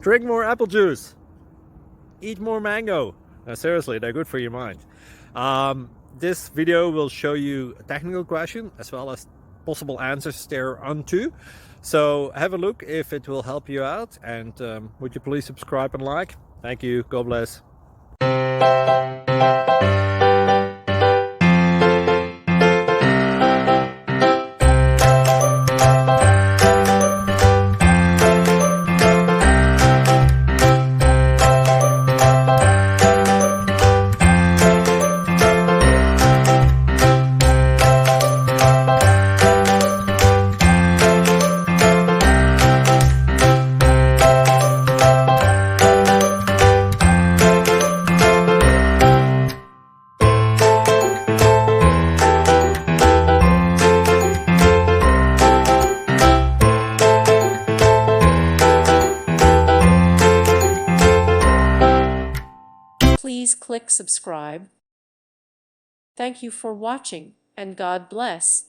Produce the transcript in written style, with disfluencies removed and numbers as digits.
Drink more apple juice. Eat more mango. Seriously, they're good for your mind. This video will show you a technical question as well as possible answers thereunto. So have a look if it will help you out, and would you please subscribe and like? Thank you. God bless. Please click subscribe. Thank you for watching, and God bless.